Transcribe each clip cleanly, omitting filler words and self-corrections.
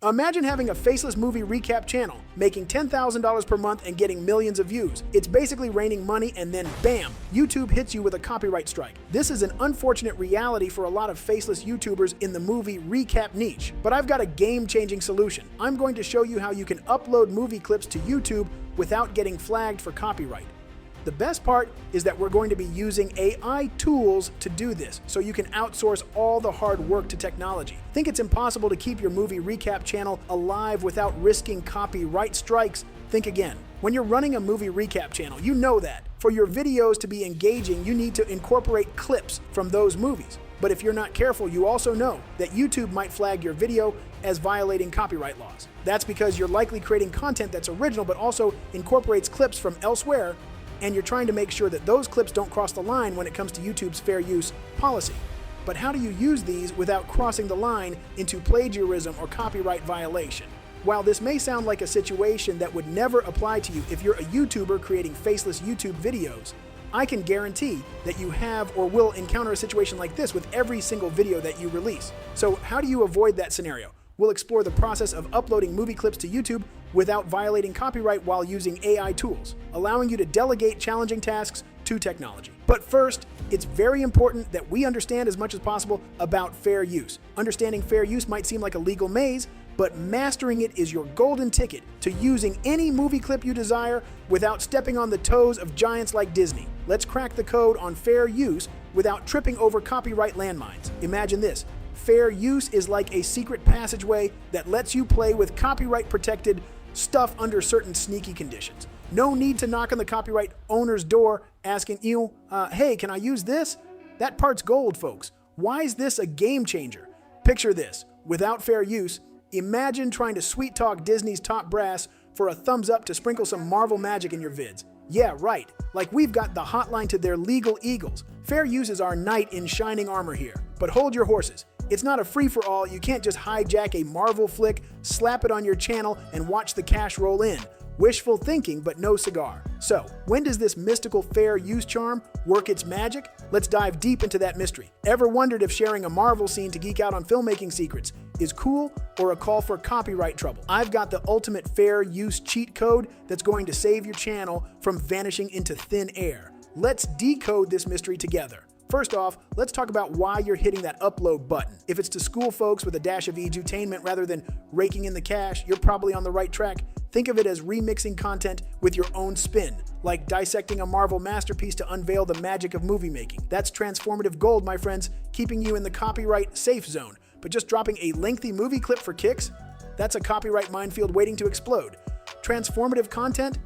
Imagine having a faceless movie recap channel, making $10,000 per month and getting millions of views. It's basically raining money and then bam, YouTube hits you with a copyright strike. This is an unfortunate reality for a lot of faceless YouTubers in the movie recap niche. But I've got a game-changing solution. I'm going to show you how you can upload movie clips to YouTube without getting flagged for copyright. The best part is that we're going to be using AI tools to do this, so you can outsource all the hard work to technology. Think it's impossible to keep your movie recap channel alive without risking copyright strikes? Think again. When you're running a movie recap channel, you know that. For your videos to be engaging, you need to incorporate clips from those movies. But if you're not careful, you also know that YouTube might flag your video as violating copyright laws. That's because you're likely creating content that's original but also incorporates clips from elsewhere, and you're trying to make sure that those clips don't cross the line when it comes to YouTube's fair use policy. But how do you use these without crossing the line into plagiarism or copyright violation? While this may sound like a situation that would never apply to you if you're a YouTuber creating faceless YouTube videos, I can guarantee that you have or will encounter a situation like this with every single video that you release. So how do you avoid that scenario? We'll explore the process of uploading movie clips to YouTube without violating copyright while using AI tools, allowing you to delegate challenging tasks to technology. But first, it's very important that we understand as much as possible about fair use. Understanding fair use might seem like a legal maze, but mastering it is your golden ticket to using any movie clip you desire without stepping on the toes of giants like Disney. Let's crack the code on fair use without tripping over copyright landmines. Imagine this. Fair use is like a secret passageway that lets you play with copyright-protected stuff under certain sneaky conditions. No need to knock on the copyright owner's door asking you, hey, can I use this? That part's gold, folks. Why is this a game changer? Picture this. Without fair use, imagine trying to sweet-talk Disney's top brass for a thumbs up to sprinkle some Marvel magic in your vids. Yeah, right. Like we've got the hotline to their legal eagles. Fair use is our knight in shining armor here. But hold your horses. It's not a free-for-all. You can't just hijack a Marvel flick, slap it on your channel, and watch the cash roll in. Wishful thinking, but no cigar. So, when does this mystical fair use charm work its magic? Let's dive deep into that mystery. Ever wondered if sharing a Marvel scene to geek out on filmmaking secrets is cool or a call for copyright trouble? I've got the ultimate fair use cheat code that's going to save your channel from vanishing into thin air. Let's decode this mystery together. First off, let's talk about why you're hitting that upload button. If it's to school folks with a dash of edutainment rather than raking in the cash, you're probably on the right track. Think of it as remixing content with your own spin, like dissecting a Marvel masterpiece to unveil the magic of movie making. That's transformative gold, my friends, keeping you in the copyright safe zone. But just dropping a lengthy movie clip for kicks? That's a copyright minefield waiting to explode. Transformative content?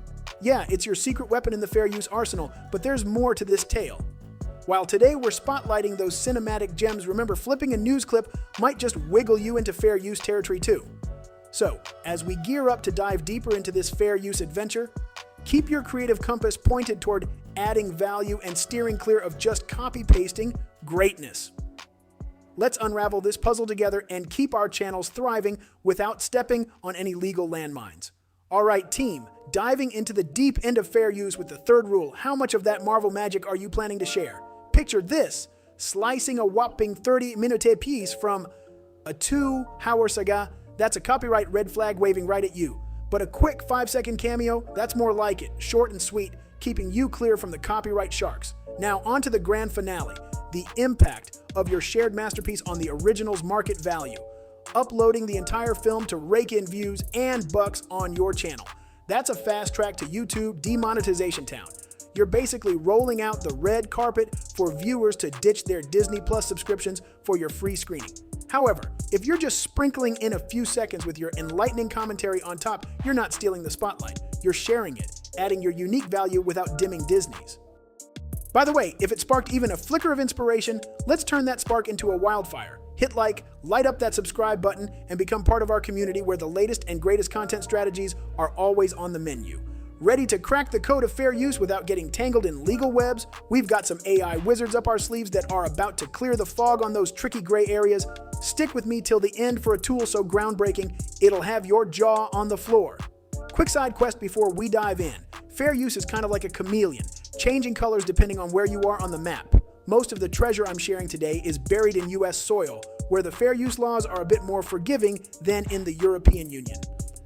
Yeah, it's your secret weapon in the fair use arsenal, but there's more to this tale. While today we're spotlighting those cinematic gems, remember flipping a news clip might just wiggle you into fair use territory too. So, as we gear up to dive deeper into this fair use adventure, keep your creative compass pointed toward adding value and steering clear of just copy-pasting greatness. Let's unravel this puzzle together and keep our channels thriving without stepping on any legal landmines. All right, team, diving into the deep end of fair use with the third rule, how much of that Marvel magic are you planning to share? Picture this, slicing a whopping 30-minute piece from a 2-hour saga. That's a copyright red flag waving right at you. But a quick 5-second cameo, that's more like it, short and sweet, keeping you clear from the copyright sharks. Now on to the grand finale, the impact of your shared masterpiece on the original's market value. Uploading the entire film to rake in views and bucks on your channel. That's a fast track to YouTube demonetization town. You're basically rolling out the red carpet for viewers to ditch their Disney Plus subscriptions for your free screening. However, if you're just sprinkling in a few seconds with your enlightening commentary on top, you're not stealing the spotlight. You're sharing it, adding your unique value without dimming Disney's. By the way, if it sparked even a flicker of inspiration, let's turn that spark into a wildfire. Hit like, light up that subscribe button, and become part of our community where the latest and greatest content strategies are always on the menu. Ready to crack the code of fair use without getting tangled in legal webs? We've got some AI wizards up our sleeves that are about to clear the fog on those tricky gray areas. Stick with me till the end for a tool so groundbreaking, it'll have your jaw on the floor. Quick side quest before we dive in. Fair use is kind of like a chameleon, changing colors depending on where you are on the map. Most of the treasure I'm sharing today is buried in US soil, where the fair use laws are a bit more forgiving than in the European Union.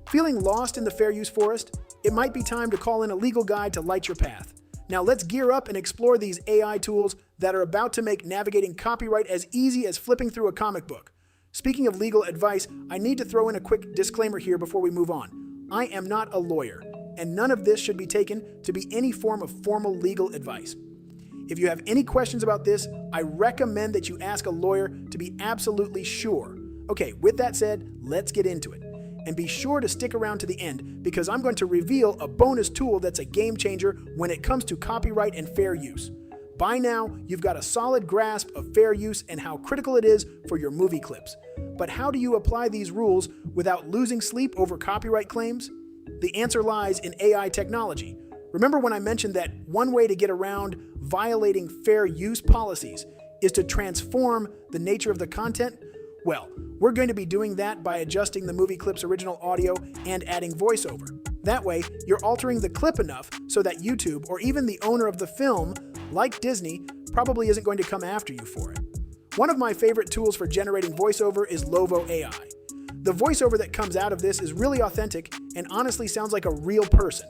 Feeling lost in the fair use forest? It might be time to call in a legal guide to light your path. Now let's gear up and explore these AI tools that are about to make navigating copyright as easy as flipping through a comic book. Speaking of legal advice, I need to throw in a quick disclaimer here before we move on. I am not a lawyer, and none of this should be taken to be any form of formal legal advice. If you have any questions about this, I recommend that you ask a lawyer to be absolutely sure. Okay, with that said, let's get into it. And be sure to stick around to the end because I'm going to reveal a bonus tool that's a game changer when it comes to copyright and fair use. By now, you've got a solid grasp of fair use and how critical it is for your movie clips. But how do you apply these rules without losing sleep over copyright claims? The answer lies in AI technology. Remember when I mentioned that one way to get around violating fair use policies is to transform the nature of the content? Well, we're going to be doing that by adjusting the movie clip's original audio and adding voiceover. That way, you're altering the clip enough so that YouTube or even the owner of the film, like Disney, probably isn't going to come after you for it. One of my favorite tools for generating voiceover is Lovo AI. The voiceover that comes out of this is really authentic and honestly sounds like a real person.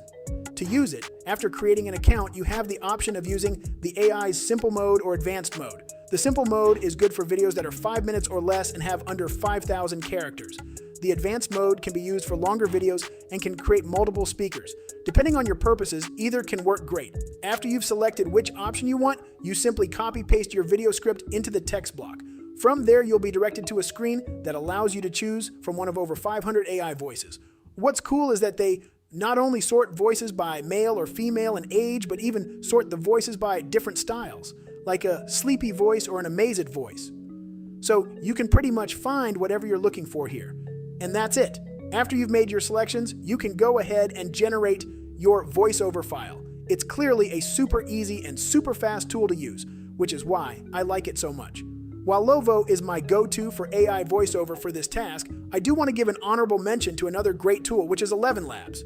To use it, after creating an account, you have the option of using the AI's simple mode or advanced mode. The simple mode is good for videos that are 5 minutes or less and have under 5,000 characters. The advanced mode can be used for longer videos and can create multiple speakers. Depending on your purposes, either can work great. After you've selected which option you want, you simply copy-paste your video script into the text block. From there, you'll be directed to a screen that allows you to choose from one of over 500 AI voices. What's cool is that they not only sort voices by male or female and age, but even sort the voices by different styles, like a sleepy voice or an amazed voice. So you can pretty much find whatever you're looking for here. And that's it. After you've made your selections, you can go ahead and generate your voiceover file. It's clearly a super easy and super fast tool to use, which is why I like it so much. While Lovo is my go-to for AI voiceover for this task, I do want to give an honorable mention to another great tool, which is 11 Labs.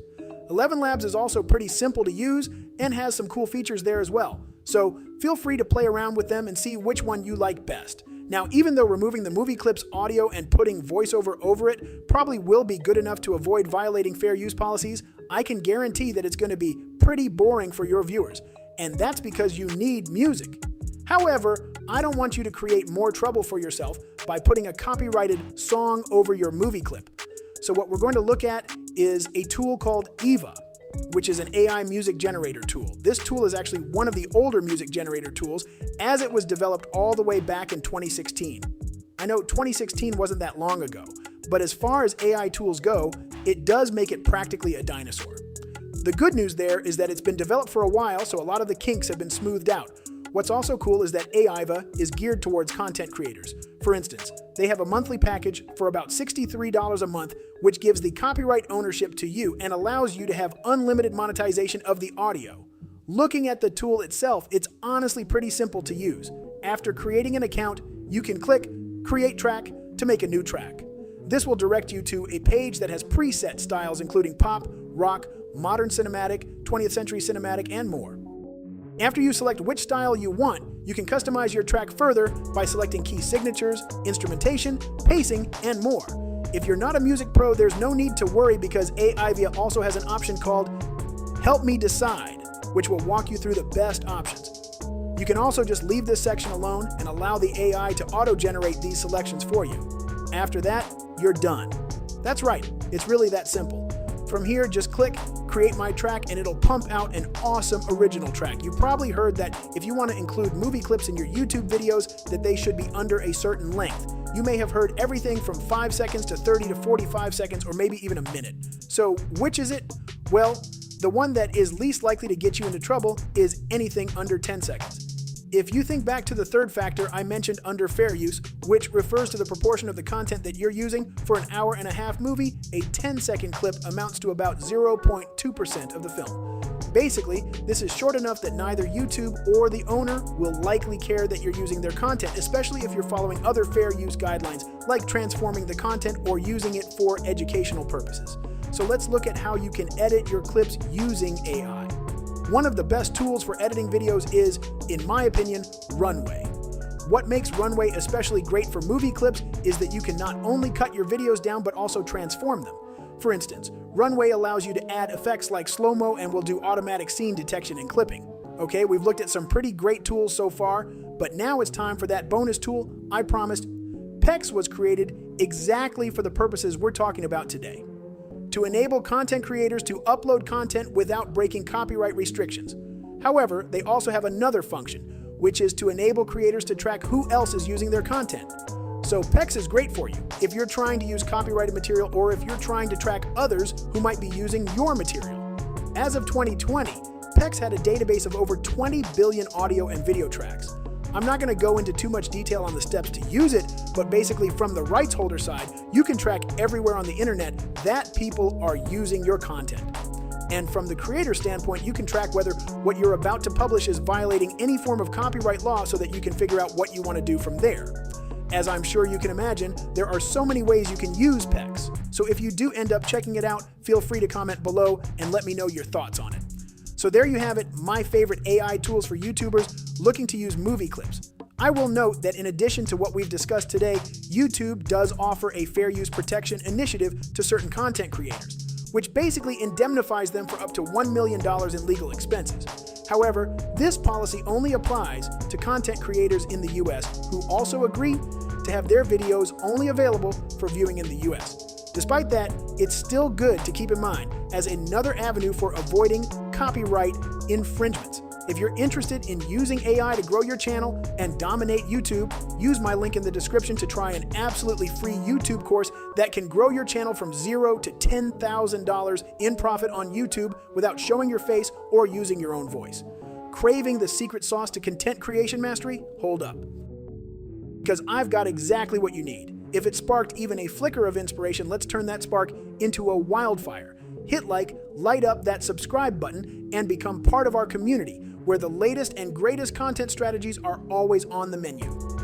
11 Labs is also pretty simple to use and has some cool features there as well. So feel free to play around with them and see which one you like best. Now, even though removing the movie clip's audio and putting voiceover over it probably will be good enough to avoid violating fair use policies, I can guarantee that it's going to be pretty boring for your viewers. And that's because you need music. However, I don't want you to create more trouble for yourself by putting a copyrighted song over your movie clip. So what we're going to look at is a tool called Eva, which is an AI music generator tool. This tool is actually one of the older music generator tools, as it was developed all the way back in 2016. I know 2016 wasn't that long ago, but as far as AI tools go, it does make it practically a dinosaur. The good news there is that it's been developed for a while, so a lot of the kinks have been smoothed out. What's also cool is that AIVA is geared towards content creators. For instance, they have a monthly package for about $63 a month, which gives the copyright ownership to you and allows you to have unlimited monetization of the audio. Looking at the tool itself, it's honestly pretty simple to use. After creating an account, you can click Create Track to make a new track. This will direct you to a page that has preset styles including pop, rock, modern cinematic, 20th century cinematic, and more. After you select which style you want, you can customize your track further by selecting key signatures, instrumentation, pacing, and more. If you're not a music pro, there's no need to worry because AIVA also has an option called Help Me Decide, which will walk you through the best options. You can also just leave this section alone and allow the AI to auto-generate these selections for you. After that, you're done. That's right, it's really that simple. From here, just click Create My Track and it'll pump out an awesome original track. You've probably heard that if you want to include movie clips in your YouTube videos, that they should be under a certain length. You may have heard everything from 5 seconds to 30 to 45 seconds or maybe even a minute. So which is it? Well, the one that is least likely to get you into trouble is anything under 10 seconds. If you think back to the third factor I mentioned under fair use, which refers to the proportion of the content that you're using, for an hour-and-a-half movie, a 10-second clip amounts to about 0.2% of the film. Basically, this is short enough that neither YouTube or the owner will likely care that you're using their content, especially if you're following other fair use guidelines, like transforming the content or using it for educational purposes. So let's look at how you can edit your clips using AI. One of the best tools for editing videos is, in my opinion, Runway. What makes Runway especially great for movie clips is that you can not only cut your videos down but also transform them. For instance, Runway allows you to add effects like slow-mo and will do automatic scene detection and clipping. Okay, we've looked at some pretty great tools so far, but now it's time for that bonus tool I promised. Pex was created exactly for the purposes we're talking about today. To enable content creators to upload content without breaking copyright restrictions. However, they also have another function, which is to enable creators to track who else is using their content. So Pex is great for you if you're trying to use copyrighted material or if you're trying to track others who might be using your material. As of 2020, Pex had a database of over 20 billion audio and video tracks. I'm not going to go into too much detail on the steps to use it, but basically from the rights holder side, you can track everywhere on the internet that people are using your content. And from the creator standpoint, you can track whether what you're about to publish is violating any form of copyright law so that you can figure out what you want to do from there. As I'm sure you can imagine, there are so many ways you can use Pex. So if you do end up checking it out, feel free to comment below and let me know your thoughts on it. So there you have it, my favorite AI tools for YouTubers looking to use movie clips. I will note that in addition to what we've discussed today, YouTube does offer a fair use protection initiative to certain content creators, which basically indemnifies them for up to $1 million in legal expenses. However, this policy only applies to content creators in the US who also agree to have their videos only available for viewing in the US. Despite that, it's still good to keep in mind as another avenue for avoiding copyright infringements. If you're interested in using AI to grow your channel and dominate YouTube, use my link in the description to try an absolutely free YouTube course that can grow your channel from $0 to $10,000 in profit on YouTube without showing your face or using your own voice. Craving the secret sauce to content creation mastery? Hold up. Because I've got exactly what you need. If it sparked even a flicker of inspiration, let's turn that spark into a wildfire. Hit like, light up that subscribe button, and become part of our community, where the latest and greatest content strategies are always on the menu.